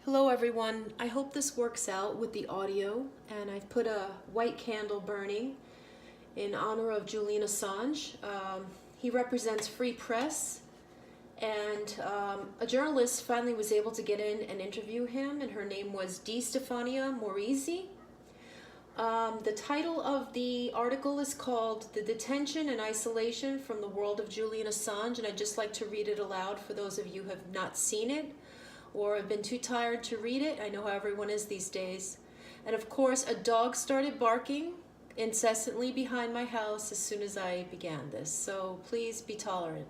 Hello everyone, I hope this works out with the audio, and I've put a white candle burning in honor of Julian Assange. He represents free press, and a journalist finally was able to get in and interview him, and her name was Stefania Maurizi. The title of the article is called "The Detention and Isolation from the World of Julian Assange," and I'd just like to read it aloud for those of you who have not seen it or have been too tired to read it. I know how everyone is these days. And of course, a dog started barking incessantly behind my house as soon as I began this, so please be tolerant.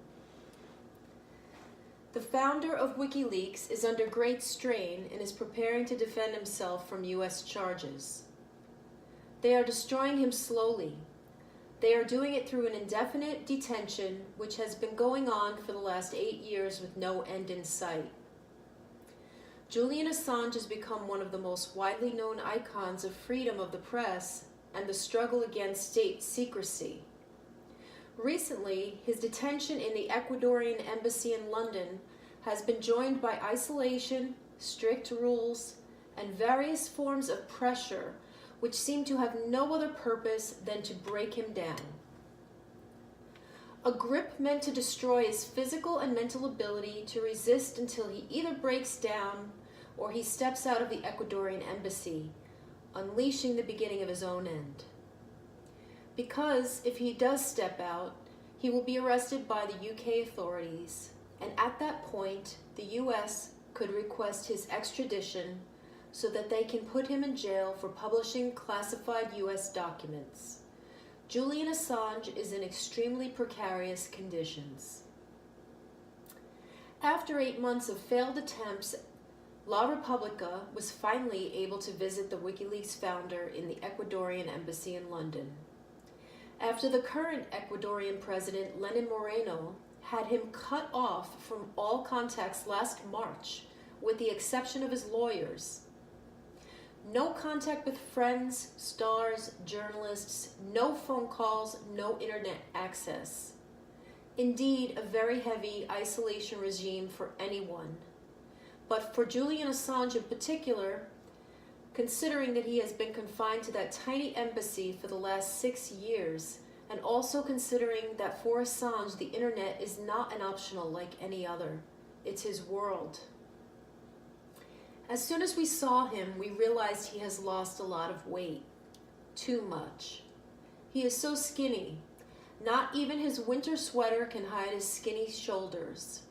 The founder of Wikileaks is under great strain and is preparing to defend himself from US charges. They are destroying him slowly. They are doing it through an indefinite detention which has been going on for the last 8 years with no end in sight. Julian Assange has become one of the most widely known icons of freedom of the press and the struggle against state secrecy. Recently, his detention in the Ecuadorian embassy in London has been joined by isolation, strict rules, and various forms of pressure which seem to have no other purpose than to break him down. A grip meant to destroy his physical and mental ability to resist until he either breaks down or he steps out of the Ecuadorian embassy, unleashing the beginning of his own end. Because if he does step out, he will be arrested by the UK authorities, and at that point, the US could request his extradition so that they can put him in jail for publishing classified US documents. Julian Assange is in extremely precarious conditions. After 8 months of failed attempts, Repubblica was finally able to visit the Wikileaks founder in the Ecuadorian embassy in London. After the current Ecuadorian president, Lenin Moreno, had him cut off from all contacts last March, with the exception of his lawyers. No contact with friends, stars, journalists, no phone calls, no internet access. Indeed, a very heavy isolation regime for anyone. But for Julian Assange in particular, considering that he has been confined to that tiny embassy for the last 6 years, and also considering that for Assange the internet is not an optional like any other, it's his world. As soon as we saw him, we realized he has lost a lot of weight. Too much. He is so skinny. Not even his winter sweater can hide his skinny shoulders.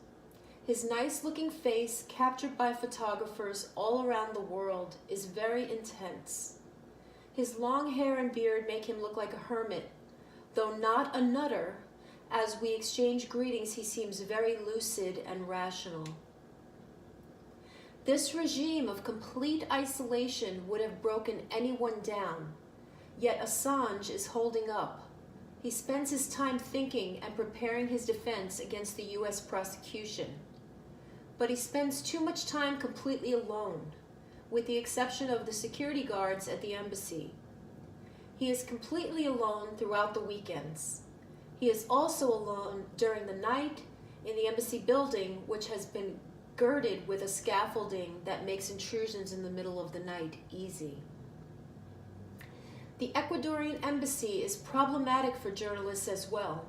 His nice-looking face, captured by photographers all around the world, is very intense. His long hair and beard make him look like a hermit, though not a nutter. As we exchange greetings, he seems very lucid and rational. This regime of complete isolation would have broken anyone down, yet Assange is holding up. He spends his time thinking and preparing his defense against the US prosecution. But he spends too much time completely alone, with the exception of the security guards at the embassy. He is completely alone throughout the weekends. He is also alone during the night in the embassy building, which has been girded with a scaffolding that makes intrusions in the middle of the night easy. The Ecuadorian embassy is problematic for journalists as well.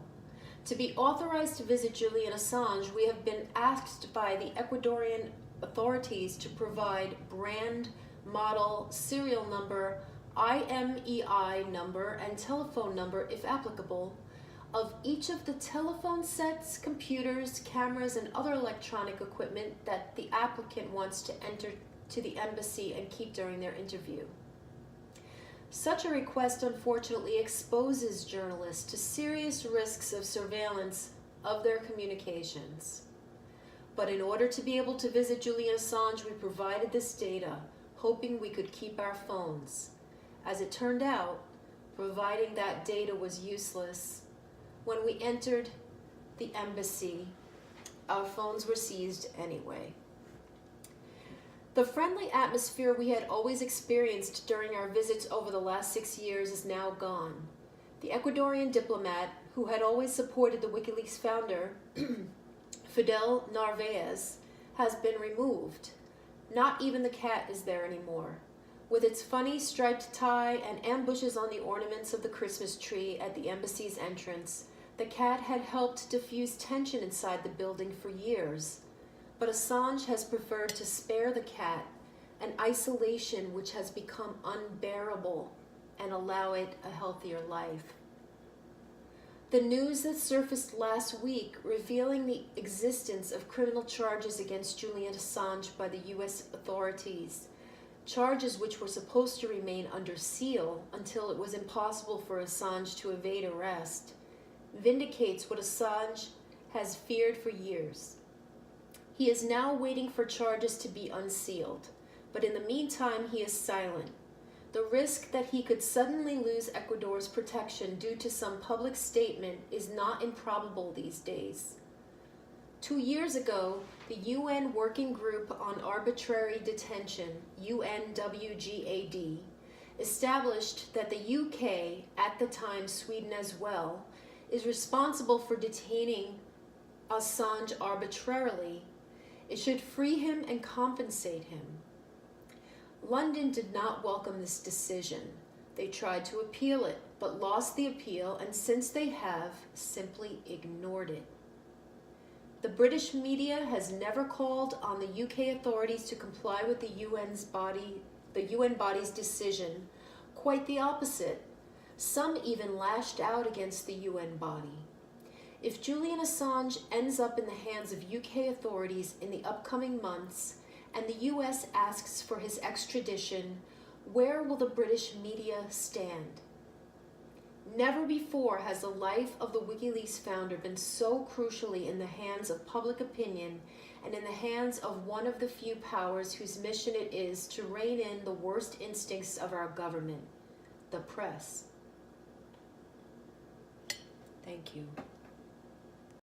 To be authorized to visit Julian Assange, we have been asked by the Ecuadorian authorities to provide brand, model, serial number, IMEI number, and telephone number, if applicable, of each of the telephone sets, computers, cameras, and other electronic equipment that the applicant wants to enter to the embassy and keep during their interview. Such a request unfortunately exposes journalists to serious risks of surveillance of their communications. But in order to be able to visit Julian Assange, we provided this data, hoping we could keep our phones. As it turned out, providing that data was useless. When we entered the embassy, our phones were seized anyway. The friendly atmosphere we had always experienced during our visits over the last 6 years is now gone. The Ecuadorian diplomat, who had always supported the Wikileaks founder, Fidel Narvaez, has been removed. Not even the cat is there anymore. With its funny striped tie and ambushes on the ornaments of the Christmas tree at the embassy's entrance, the cat had helped diffuse tension inside the building for years. But Assange has preferred to spare the cat, an isolation which has become unbearable, and allow it a healthier life. The news that surfaced last week revealing the existence of criminal charges against Julian Assange by the U.S. authorities, charges which were supposed to remain under seal until it was impossible for Assange to evade arrest, vindicates what Assange has feared for years. He is now waiting for charges to be unsealed, but in the meantime he is silent. The risk that he could suddenly lose Ecuador's protection due to some public statement is not improbable these days. 2 years ago, the UN Working Group on Arbitrary Detention, UNWGAD, established that the UK, at the time Sweden as well, is responsible for detaining Assange arbitrarily. It should free him and compensate him. London did not welcome this decision. They tried to appeal it, but lost the appeal, and since they have, simply ignored it. The British media has never called on the UK authorities to comply with the UN body's decision. Quite the opposite. Some even lashed out against the UN body. If Julian Assange ends up in the hands of UK authorities in the upcoming months, and the US asks for his extradition, where will the British media stand? Never before has the life of the Wikileaks founder been so crucially in the hands of public opinion and in the hands of one of the few powers whose mission it is to rein in the worst instincts of our government, the press. Thank you.